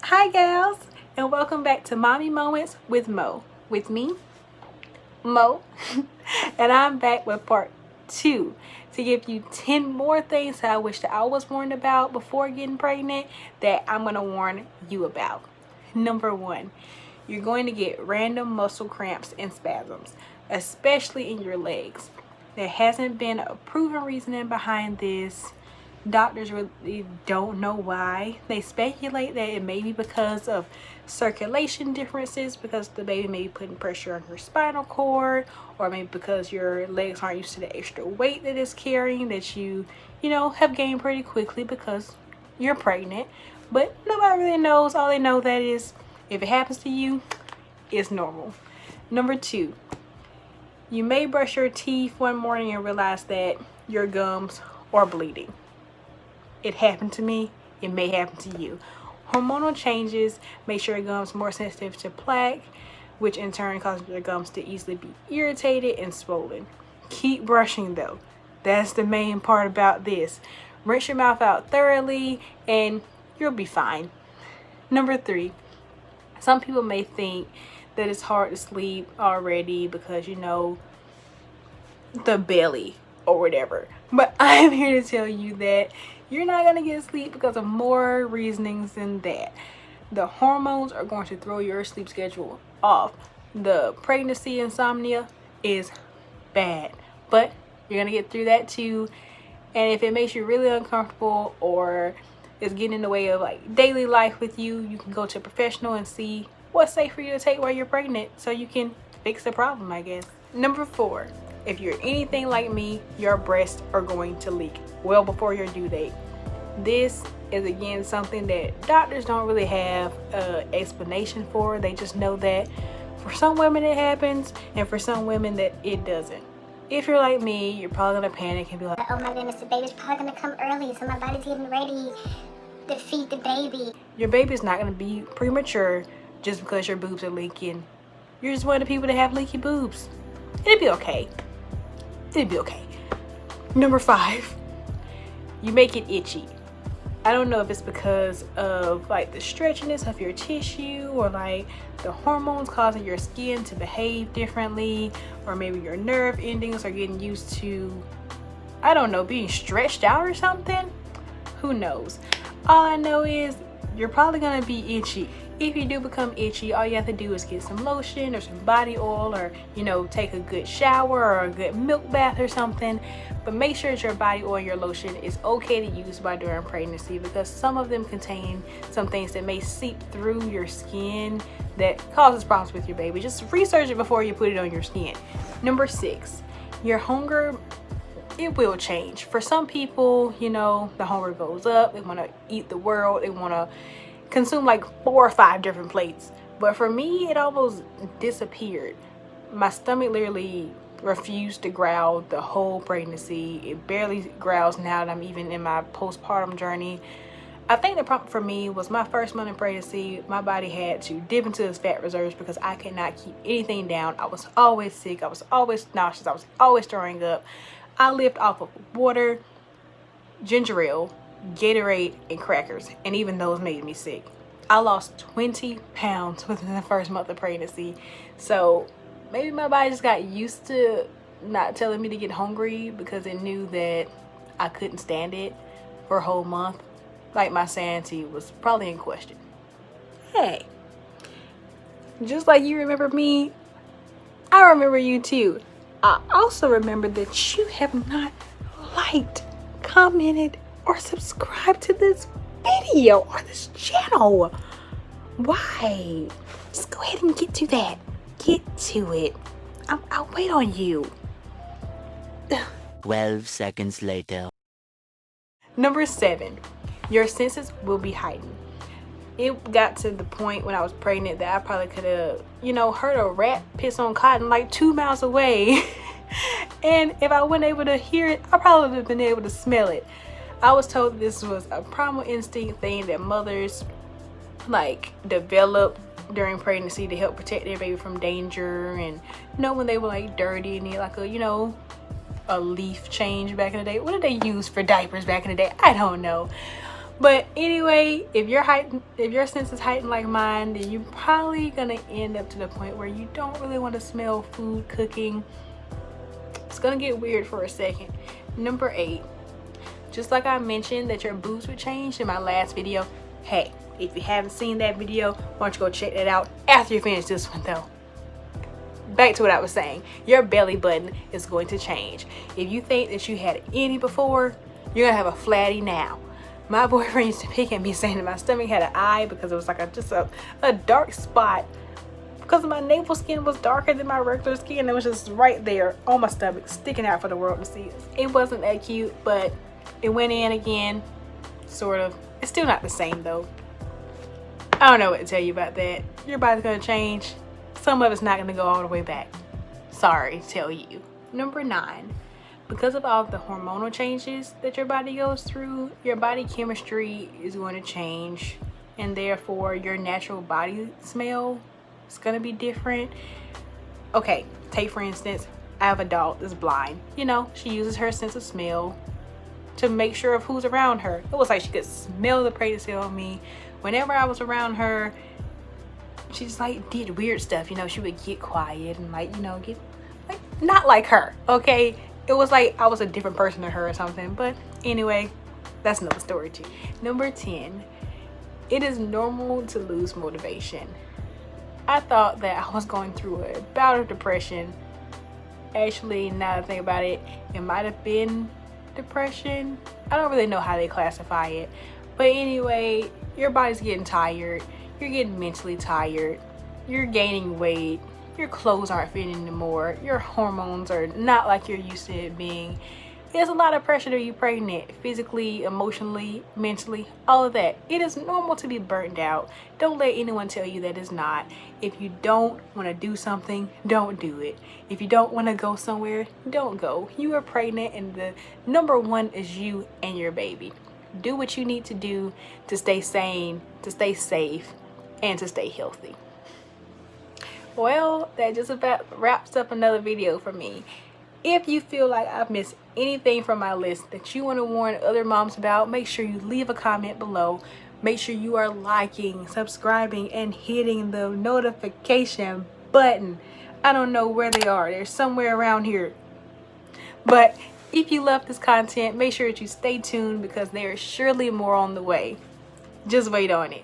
Hi gals, and welcome back to Mommy Moments with Mo. With me, Mo, and I'm back with part 2 to give you 10 more things that I wish that I was warned about before getting pregnant that I'm going to warn you about. Number 1, you're going to get random muscle cramps and spasms, especially in your legs. There hasn't been a proven reasoning behind this. Doctors really don't know why. They speculate that it may be because of circulation differences, because the baby may be putting pressure on your spinal cord, or maybe because your legs aren't used to the extra weight that it's carrying that you have gained pretty quickly because you're pregnant. But nobody really knows. All they know that is if it happens to you, it's normal. Number 2, you may brush your teeth one morning and realize that your gums are bleeding. It happened to me. It may happen to you. Hormonal changes make your gums more sensitive to plaque, which in turn causes your gums to easily be irritated and swollen. Keep brushing though. That's the main part about this. Rinse your mouth out thoroughly and you'll be fine. Number 3, some people may think that it's hard to sleep already because the belly or whatever. But I am here to tell you that you're not going to get sleep because of more reasonings than that. The hormones are going to throw your sleep schedule off. The pregnancy insomnia is bad, but you're going to get through that too. And if it makes you really uncomfortable or is getting in the way of like daily life with you, you can go to a professional and see what's safe for you to take while you're pregnant so you can fix the problem, I guess. Number 4, if you're anything like me, your breasts are going to leak well before your due date. This is again something that doctors don't really have an explanation for. They just know that for some women it happens and for some women that it doesn't. If you're like me, you're probably gonna panic and be like, oh my goodness, the baby's probably gonna come early, so my body's getting ready to feed the baby. Your baby's not gonna be premature just because your boobs are leaking. You're just one of the people that have leaky boobs. It'll be okay. It'll be okay. Number 5, you make it itchy. I don't know if it's because of like the stretchiness of your tissue or like the hormones causing your skin to behave differently, or maybe your nerve endings are getting used to, I don't know, being stretched out or something. Who knows? All I know is you're probably gonna be itchy. If you do become itchy, all you have to do is get some lotion or some body oil, or take a good shower or a good milk bath or something. But make sure that your body oil and your lotion is okay to use during pregnancy, because some of them contain some things that may seep through your skin that causes problems with your baby. Just research it before you put it on your skin. Number 6, your hunger, it will change. For some people, the hunger goes up. They want to eat the world. They want to consume like 4 or 5 different plates. But for me, it almost disappeared. My stomach literally refused to growl the whole pregnancy. It barely growls now that I'm even in my postpartum journey. I think the problem for me was my first month in pregnancy. My body had to dip into its fat reserves because I could not keep anything down. I was always sick. I was always nauseous. I was always throwing up. I lived off of water, ginger ale, Gatorade, and crackers, and even those made me sick. I lost 20 pounds within the first month of pregnancy. So maybe my body just got used to not telling me to get hungry because it knew that I couldn't stand it for a whole month. Like, my sanity was probably in question. Hey, just like you remember me, I remember you too. I also remember that you have not liked, commented, or subscribed to this video or this channel. Why? Just go ahead and get to that. Get to it. I'll wait on you. 12 seconds later. Number 7, your senses will be heightened. It got to the point when I was pregnant that I probably could have, heard a rat piss on cotton like 2 miles away. And if I wasn't able to hear it, I probably would have been able to smell it. I was told this was a primal instinct thing that mothers develop during pregnancy to help protect their baby from danger, and when they were dirty and need a leaf change back in the day. What did they use for diapers back in the day? I don't know. But anyway, if your sense is heightened like mine, then you're probably gonna end up to the point where you don't really want to smell food cooking. It's gonna get weird for a second. Number 8, just like I mentioned that your boobs would change in my last video. Hey, if you haven't seen that video, why don't you go check that out after you finish this one though. Back to what I was saying, your belly button is going to change. If you think that you had any before, you're gonna have a flatty now. My boyfriend used to pick at me saying that my stomach had an eye because it was like just a dark spot because my navel skin was darker than my regular skin. It was just right there on my stomach, sticking out for the world to see. It wasn't that cute, but it went in again, sort of. It's still not the same though. I don't know what to tell you about that. Your body's gonna change. Some of it's not gonna go all the way back. Sorry to tell you. Number 9, because of all the hormonal changes that your body goes through, your body chemistry is going to change, and therefore your natural body smell is going to be different. Okay, take for instance, I have a dog that's blind. You know, she uses her sense of smell to make sure of who's around her. It was like she could smell the pregnancy on me. Whenever I was around her, she just like did weird stuff. You know, she would get quiet and like, you know, get like not like her, okay? It was like I was a different person to her or something. But anyway, that's another story too. Number 10, it is normal to lose motivation. I thought that I was going through a bout of depression. Actually, now that I think about it, it might have been depression. I don't really know how they classify it. But anyway, your body's getting tired. You're getting mentally tired. You're gaining weight. Your clothes aren't fitting anymore. Your hormones are not like you're used to it being. There's a lot of pressure to be pregnant, physically, emotionally, mentally, all of that. It is normal to be burnt out. Don't let anyone tell you that it's not. If you don't want to do something, don't do it. If you don't want to go somewhere, don't go. You are pregnant, and the number 1 is you and your baby. Do what you need to do to stay sane, to stay safe, and to stay healthy. Well, that just about wraps up another video for me. If you feel like I've missed anything from my list that you want to warn other moms about, make sure you leave a comment below. Make sure you are liking, subscribing, and hitting the notification button. I don't know where they are. They're somewhere around here. But if you love this content, make sure that you stay tuned because there is surely more on the way. Just wait on it.